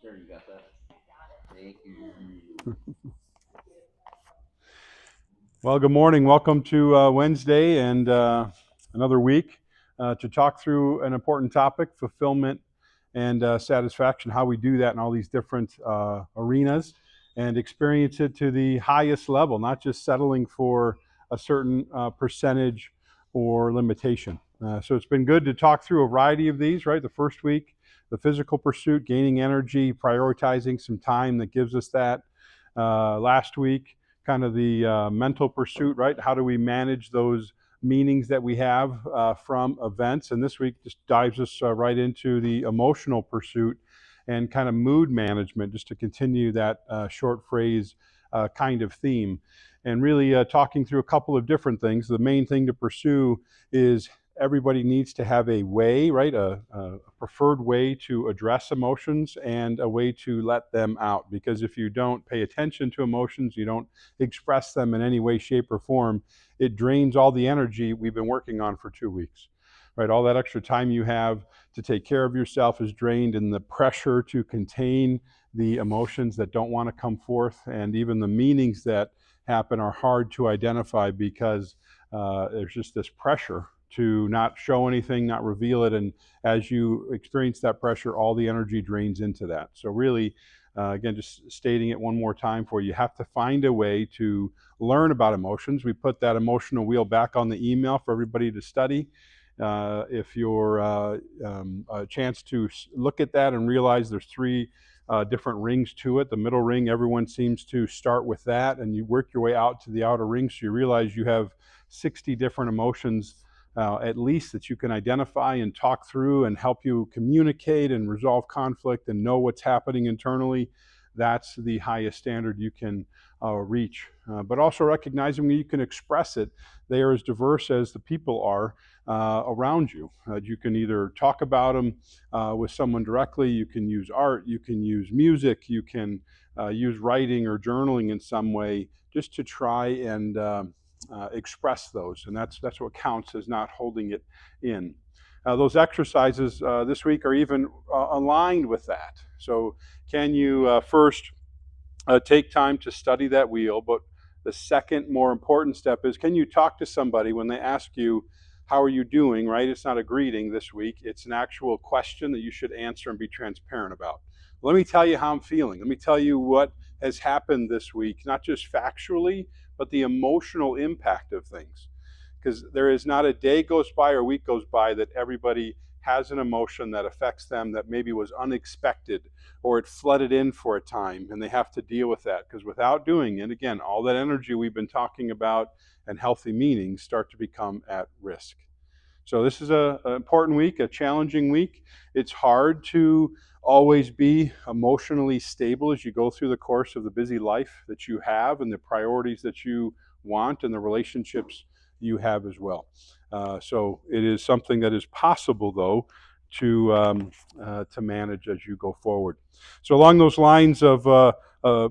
sir. You got that? Thank you. Well, good morning. Welcome to Wednesday and another week to talk through an important topic, fulfillment and satisfaction, how we do that in all these different arenas and experience it to the highest level, not just settling for a certain percentage or limitation. So it's been good to talk through a variety of these, right? The first week, the physical pursuit, gaining energy, prioritizing some time that gives us that. Last week, kind of the mental pursuit, right? How do we manage those meanings that we have from events? And this week just dives us right into the emotional pursuit and kind of mood management, just to continue that short phrase kind of theme. And really talking through a couple of different things. The main thing to pursue is everybody needs to have a way, right? A preferred way to address emotions and a way to let them out. Because if you don't pay attention to emotions, you don't express them in any way, shape, or form, it drains all the energy we've been working on for 2 weeks. Right? All that extra time you have to take care of yourself is drained, and the pressure to contain the emotions that don't want to come forth and even the meanings that happen are hard to identify because there's just this pressure to not show anything, not reveal it. And as you experience that pressure, all the energy drains into that. So really, again, just stating it one more time for you, have to find a way to learn about emotions. We put that emotional wheel back on the email for everybody to study. If you're a chance to look at that and realize there's three different rings to it. The middle ring, everyone seems to start with that, and you work your way out to the outer ring, so you realize you have 60 different emotions at least that you can identify and talk through and help you communicate and resolve conflict and know what's happening internally. That's the highest standard you can reach. But also recognizing that you can express it. They are as diverse as the people are around you. You can either talk about them with someone directly, you can use art, you can use music, you can use writing or journaling in some way just to try and express those, and that's what counts as not holding it in. Those exercises this week are even aligned with that. So, can you first take time to study that wheel? But the second more important step is, can you talk to somebody when they ask you, how are you doing, right? It's not a greeting this week, it's an actual question that you should answer and be transparent about. Let me tell you how I'm feeling. Let me tell you what has happened this week, not just factually, but the emotional impact of things. Because there is not a day goes by or week goes by that everybody has an emotion that affects them that maybe was unexpected or it flooded in for a time and they have to deal with that. Because without doing it, again, all that energy we've been talking about and healthy meanings start to become at risk. So this is an important week, a challenging week. It's hard to always be emotionally stable as you go through the course of the busy life that you have and the priorities that you want and the relationships you have as well. So it is something that is possible, though, to manage as you go forward. So along those lines of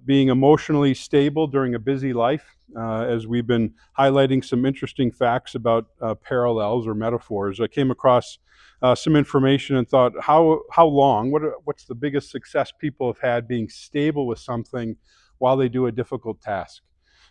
being emotionally stable during a busy life, as we've been highlighting some interesting facts about parallels or metaphors, I came across some information and thought, how long? What's the biggest success people have had being stable with something while they do a difficult task?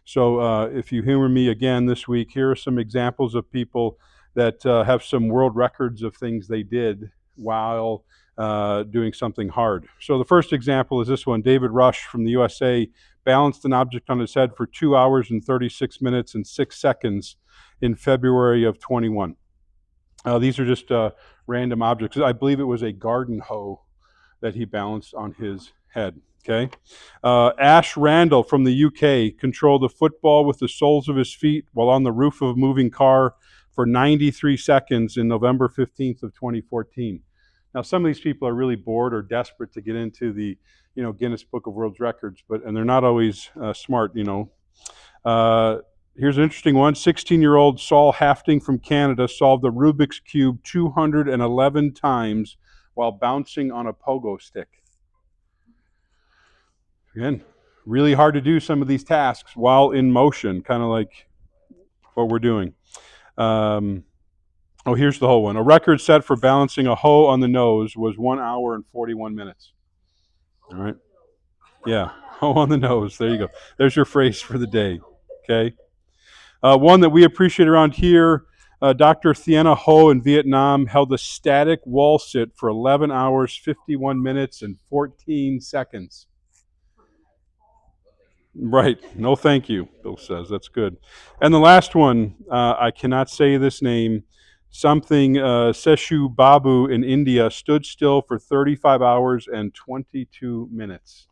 So if you humor me again this week, here are some examples of people that have some world records of things they did while doing something hard. So the first example is this one. David Rush from the USA balanced an object on his head for 2 hours and 36 minutes and 6 seconds in February of 21. These are just random objects. I believe it was a garden hoe that he balanced on his head. Okay. Ash Randall from the UK controlled a football with the soles of his feet while on the roof of a moving car for 93 seconds in November 15th of 2014. Now, some of these people are really bored or desperate to get into the, Guinness Book of World Records, and they're not always smart. Here's an interesting one. 16-year-old Saul Hafting from Canada solved the Rubik's Cube 211 times while bouncing on a pogo stick. Again, really hard to do some of these tasks while in motion, kind of like what we're doing. Here's the whole one. A record set for balancing a hoe on the nose was 1 hour and 41 minutes. All right. Yeah. Oh, on the nose. There you go. There's your phrase for the day. Okay. One that we appreciate around here, Dr. Thiena Ho in Vietnam held a static wall sit for 11 hours, 51 minutes, and 14 seconds. Right. No, thank you, Bill says. That's good. And the last one, I cannot say this name. Something Seshu Babu in India stood still for 35 hours and 22 minutes.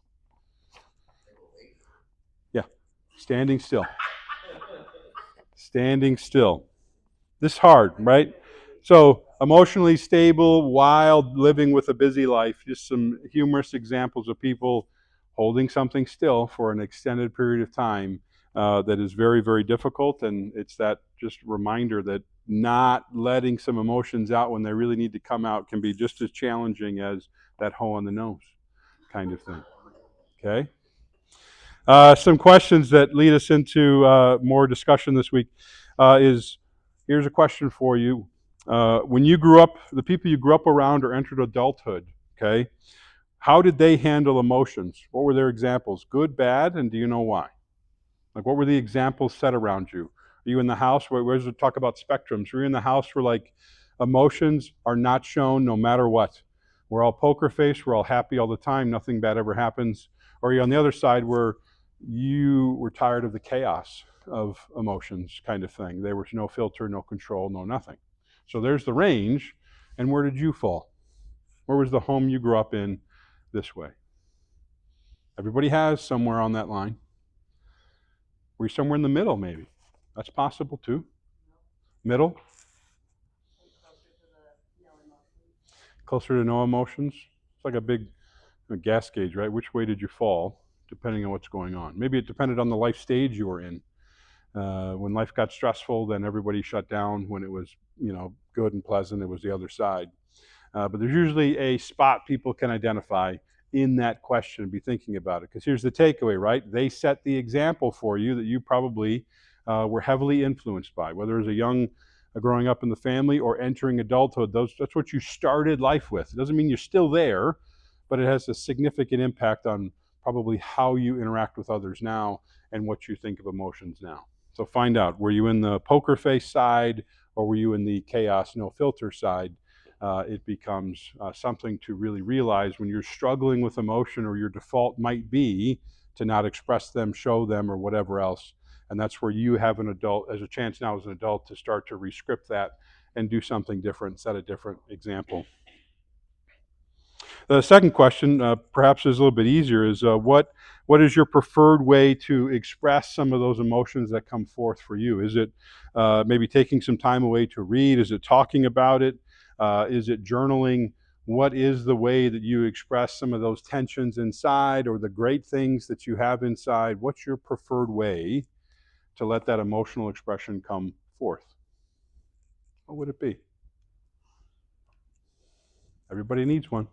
Yeah. Standing still. Standing still. This is hard, right? So, emotionally stable, wild, living with a busy life. Just some humorous examples of people holding something still for an extended period of time that is very, very difficult. And it's that just reminder that not letting some emotions out when they really need to come out can be just as challenging as that hoe on the nose kind of thing. Okay? Some questions that lead us into more discussion this week is here's a question for you. When you grew up, the people you grew up around or entered adulthood, okay, how did they handle emotions? What were their examples? Good, bad, and do you know why? Like, what were the examples set around you? Are you in the house? Where's the talk about spectrums? Are you in the house where, like, emotions are not shown no matter what? We're all poker face, we're all happy all the time, nothing bad ever happens. Or are you on the other side where you were tired of the chaos of emotions kind of thing? There was no filter, no control, no nothing. So there's the range. And where did you fall? Where was the home you grew up in this way? Everybody has somewhere on that line. Were you somewhere in the middle, maybe? That's possible too. Middle? Closer to no emotions? It's like a big gas gauge, right? Which way did you fall, depending on what's going on? Maybe it depended on the life stage you were in. When life got stressful, then everybody shut down. When it was, good and pleasant, it was the other side. But there's usually a spot people can identify in that question and be thinking about it. Because here's the takeaway, right? They set the example for you that you probably were heavily influenced by, whether as a young growing up in the family or entering adulthood. That's what you started life with. It doesn't mean you're still there, but it has a significant impact on probably how you interact with others now and what you think of emotions now. So find out, were you in the poker face side or were you in the chaos, no filter side? It becomes something to really realize when you're struggling with emotion, or your default might be to not express them, show them, or whatever else. And that's where you have as a chance now as an adult to start to rescript that and do something different, set a different example. The second question, perhaps is a little bit easier, is what is your preferred way to express some of those emotions that come forth for you? Is it maybe taking some time away to read? Is it talking about it? Is it journaling? What is the way that you express some of those tensions inside or the great things that you have inside? What's your preferred way to let that emotional expression come forth? What would it be? Everybody needs one.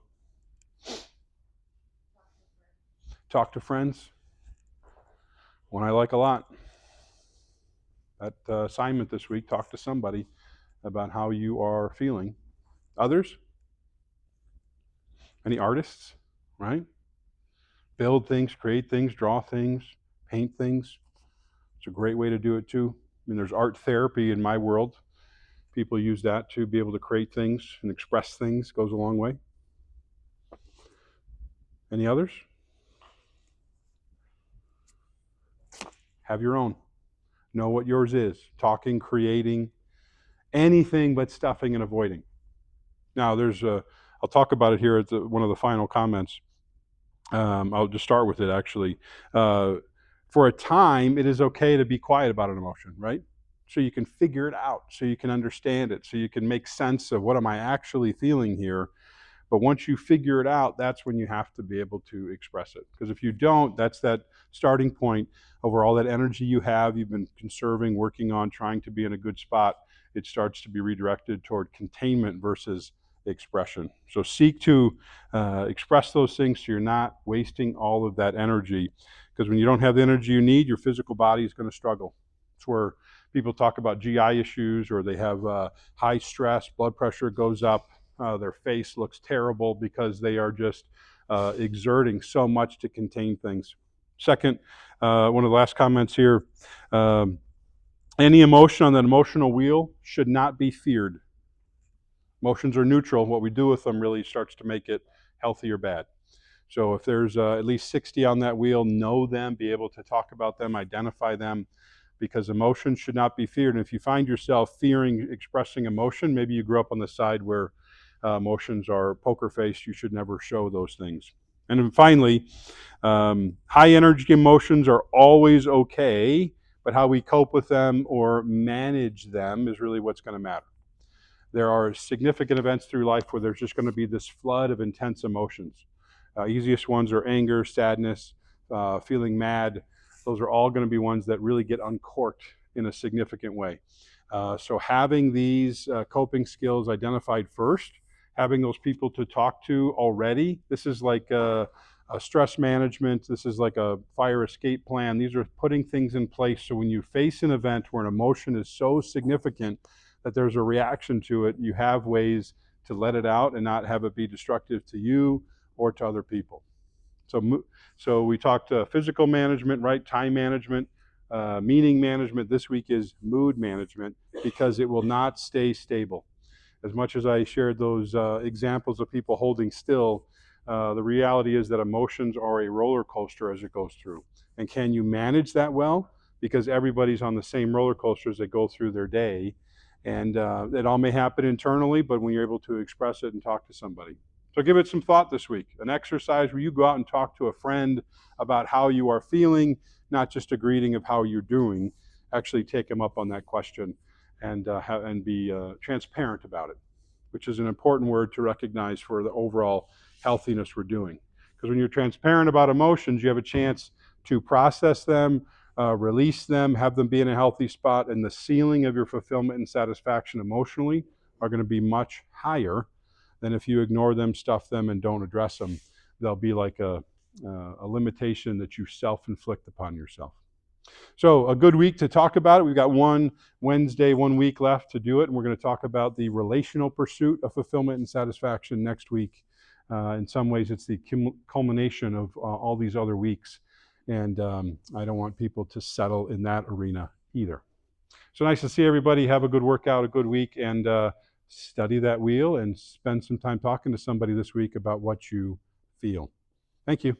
Talk to friends. One I like a lot. That assignment this week, talk to somebody about how you are feeling. Others? Any artists, right? Build things, create things, draw things, paint things. It's a great way to do it too. I mean, there's art therapy in my world. People use that to be able to create things and express things. Goes a long way. Any others? Have your own. Know what yours is. Talking, creating, anything but stuffing and avoiding. Now, I'll talk about it here at one of the final comments. I'll just start with it actually. For a time, it is okay to be quiet about an emotion, right? So you can figure it out, so you can understand it, so you can make sense of what am I actually feeling here. But once you figure it out, that's when you have to be able to express it. Because if you don't, that's that starting point over all that energy you've been conserving, working on, trying to be in a good spot. It starts to be redirected toward containment versus expression. So seek to express those things so you're not wasting all of that energy. Because when you don't have the energy you need, your physical body is going to struggle. It's where people talk about GI issues, or they have high stress, blood pressure goes up, their face looks terrible because they are just exerting so much to contain things. Second, one of the last comments here, any emotion on that emotional wheel should not be feared. Emotions are neutral. What we do with them really starts to make it healthy or bad. So if there's at least 60 on that wheel, know them, be able to talk about them, identify them, because emotions should not be feared. And if you find yourself fearing expressing emotion, maybe you grew up on the side where emotions are poker faced. You should never show those things. And then finally, high energy emotions are always okay, but how we cope with them or manage them is really what's going to matter. There are significant events through life where there's just going to be this flood of intense emotions. Easiest ones are anger, sadness, feeling mad. Those are all going to be ones that really get uncorked in a significant way. So having these coping skills identified first, having those people to talk to already, this is like a stress management, this is like a fire escape plan. These are putting things in place so when you face an event where an emotion is so significant that there's a reaction to it, you have ways to let it out and not have it be destructive to you or to other people. So we talked physical management, right? Time management, meaning management. This week is mood management because it will not stay stable. As much as I shared those examples of people holding still, the reality is that emotions are a roller coaster as it goes through. And can you manage that well? Because everybody's on the same roller coaster as they go through their day. And it all may happen internally, but when you're able to express it and talk to somebody. So give it some thought this week. An exercise where you go out and talk to a friend about how you are feeling, not just a greeting of how you're doing. Actually take them up on that question and be transparent about it, which is an important word to recognize for the overall healthiness we're doing. Because when you're transparent about emotions, you have a chance to process them, release them, have them be in a healthy spot, and the ceiling of your fulfillment and satisfaction emotionally are going to be much higher than if you ignore them, stuff them, and don't address them. They'll be like a limitation that you self-inflict upon yourself. So a good week to talk about it. We've got one Wednesday, 1 week left to do it, and we're going to talk about the relational pursuit of fulfillment and satisfaction next week. In some ways, it's the culmination of all these other weeks, and I don't want people to settle in that arena either. So nice to see everybody. Have a good workout, a good week, and study that wheel and spend some time talking to somebody this week about what you feel. Thank you.